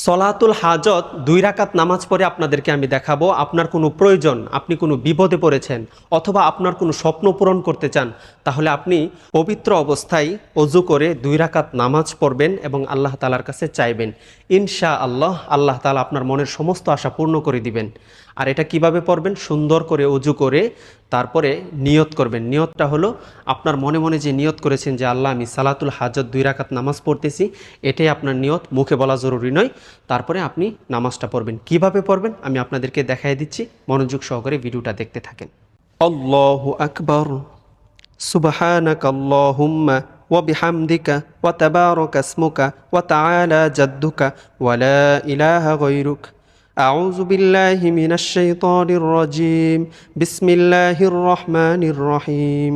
সলাতুল হাজত 2 রাকাত নামাজ পড়ে আপনাদেরকে আমি দেখাবো। আপনার কোনো প্রয়োজন, আপনি কোনো বিপদে পড়েছেন অথবা আপনার কোনো স্বপ্ন পূরণ করতে চান, তাহলে আপনি পবিত্র অবস্থায় অজু করে 2 রাকাত নামাজ পড়বেন এবং আল্লাহ তাআলার কাছে চাইবেন। ইনশাআল্লাহ আল্লাহ তাআলা আপনার মনের সমস্ত আশা পূর্ণ করে দিবেন। আর এটা কিভাবে পড়বেন? সুন্দর করে অজু করে তারপরে নিয়ত করবেন। নিয়তটা হলো আপনার মনে মনে যে নিয়ত করেছেন যে আল্লাহ আমি সালাতুল হাজত 2 রাকাত নামাজ পড়তেছি, এটাই আপনার নিয়ত, মুখে বলা জরুরি নয়। তারপরে আপনি নামাজটা পড়বেন। কিভাবে পড়বেন আমি আপনাদেরকে দেখাই দিচ্ছি, মনোযোগ সহকারে ভিডিওটা দেখতে থাকেন। আল্লাহু আকবার, সুবহানাকাল্লাহুম্মা ওয়া বিহামদিকা ওয়া তাবারাকা ইসমুকা ওয়া তাআলা জাদ্দুকা ওয়া লা ইলাহা গায়রুক। أعوذ بالله من الشيطان الرجيم. بسم الله الرحمن الرحيم.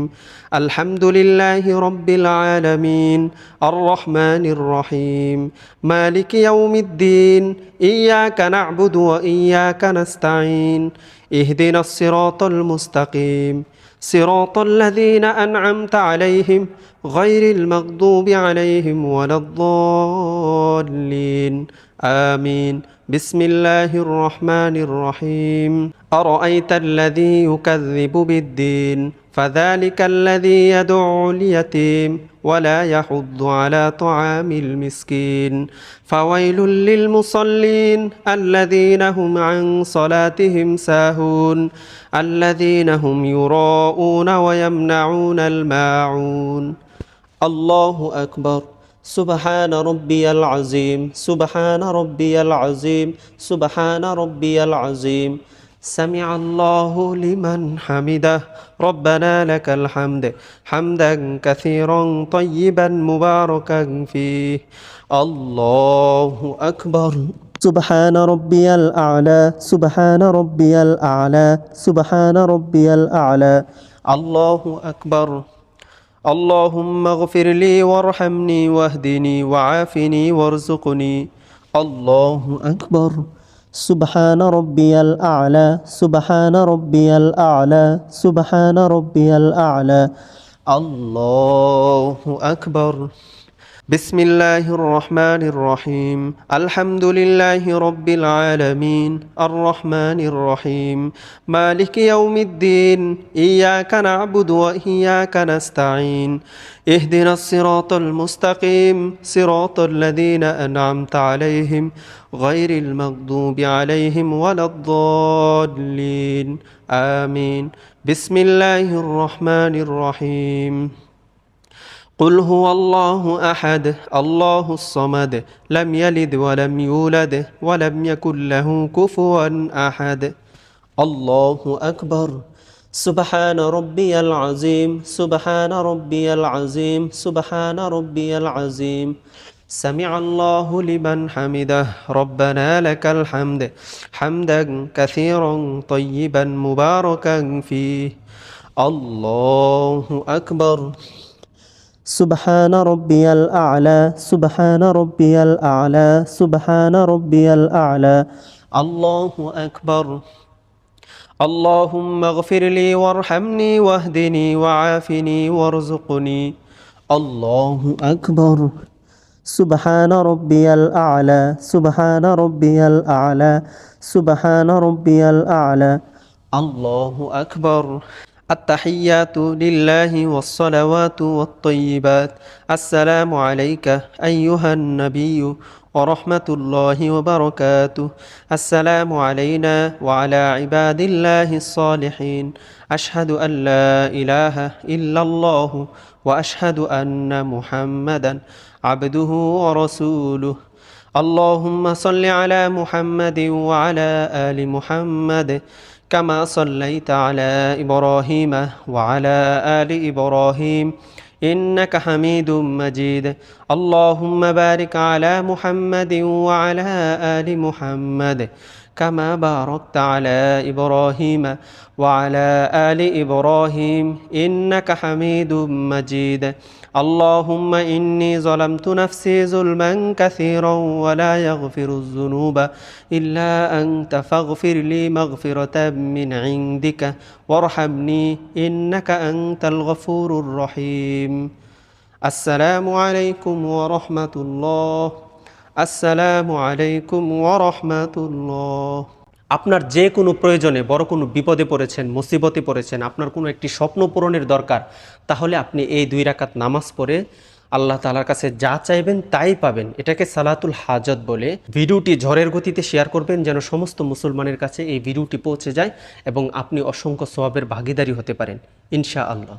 الحمد لله رب العالمين الرحمن الرحيم مالك يوم الدين إياك نعبد وإياك نستعين اهدنا الصراط المستقيم صراط الذين أنعمت عليهم غير المغضوب عليهم ولا الضالين آمين. بسم الله الرحمن الرحيم. أرأيت الذي يكذب بالدين فذلك الذي يدعو اليتيم ولا يحض على طعام المسكين فويل للمصلين الذين هم عن صلاتهم ساهون الذين هم يراءون ويمنعون الماعون. الله أكبر. سبحان ربي العظيم سبحان ربي العظيم سبحان ربي العظيم. سمع الله لمن حمده ربنا لك الحمد حمدا كثيرا طيبا مباركا فيه. الله أكبر. سبحان ربي الأعلى سبحان ربي الأعلى سبحان ربي الأعلى. الله أكبر. اللهم اغفر لي وارحمني واهدني وعافني وارزقني. الله أكبر. سبحان ربي الأعلى سبحان ربي الأعلى سبحان ربي الأعلى. الله أكبر. بسم الله الرحمن الرحيم. الحمد لله رب العالمين الرحمن الرحيم مالك يوم الدين إياك نعبد وإياك نستعين اهدنا الصراط المستقيم صراط الذين أنعمت عليهم غير المغضوب عليهم ولا الضالين آمين. بسم الله الرحمن الرحيم. قل هو الله أحد الله الصمد لم يلد ولم يولد ولم يكن له كفوا أحد. الله أكبر. سبحان ربي العظيم سبحان ربي العظيم سبحان ربي العظيم. سمع الله لمن حمده ربنا لك الحمد حمدا كثيرا طيبا مباركا فيه. الله أكبر. سبحان ربي الأعلى سبحان ربي الأعلى سبحان ربي الأعلى. الله أكبر. اللهم اغفر لي وارحمني واهدني وعافني وارزقني. الله أكبر. سبحان ربي الأعلى سبحان ربي الأعلى سبحان ربي الأعلى. الله أكبر. التحيات لله والصلوات والطيبات. السلام عليك أيها النبي ورحمة الله وبركاته. السلام علينا وعلى عباد الله الصالحين. أشهد أن لا إله إلا الله وأشهد أن محمدا عبده ورسوله. اللهم صل على محمد وعلى آل محمد كما صليت على إبراهيم وعلى آل إبراهيم إنك حميد مجيد. اللهم بارك على محمد وعلى آل محمد كما باركت على إبراهيم وعلى آل إبراهيم إنك حميد مجيد. اللهم إني ظلمت نفسي ظلما كثيرا ولا يغفر الذنوب إلا أنت فاغفر لي مغفرة من عندك وارحمني إنك أنت الغفور الرحيم. السلام عليكم ورحمة الله. আসসালামু আলাইকুম ওয়া রাহমাতুল্লাহ। আপনার যে কোনো প্রয়োজনে, বড় কোনো বিপদে পড়েছেন, মুসিবতে পড়েছেন, আপনার কোনো একটি স্বপ্ন পূরণের দরকার, তাহলে আপনি এই 2 রাকাত নামাজ পড়ে আল্লাহ তাআলার কাছে যা চাইবেন তাই পাবেন। এটাকে সালাতুল হাজত বলে। ভিডিওটি ঝড়ের গতিতে শেয়ার করবেন যেন সমস্ত মুসলমানের কাছে এই ভিডিওটি পৌঁছে যায় এবং আপনি অসংখ্য সওয়াবের ভাগীদারি হতে পারেন ইনশাআল্লাহ।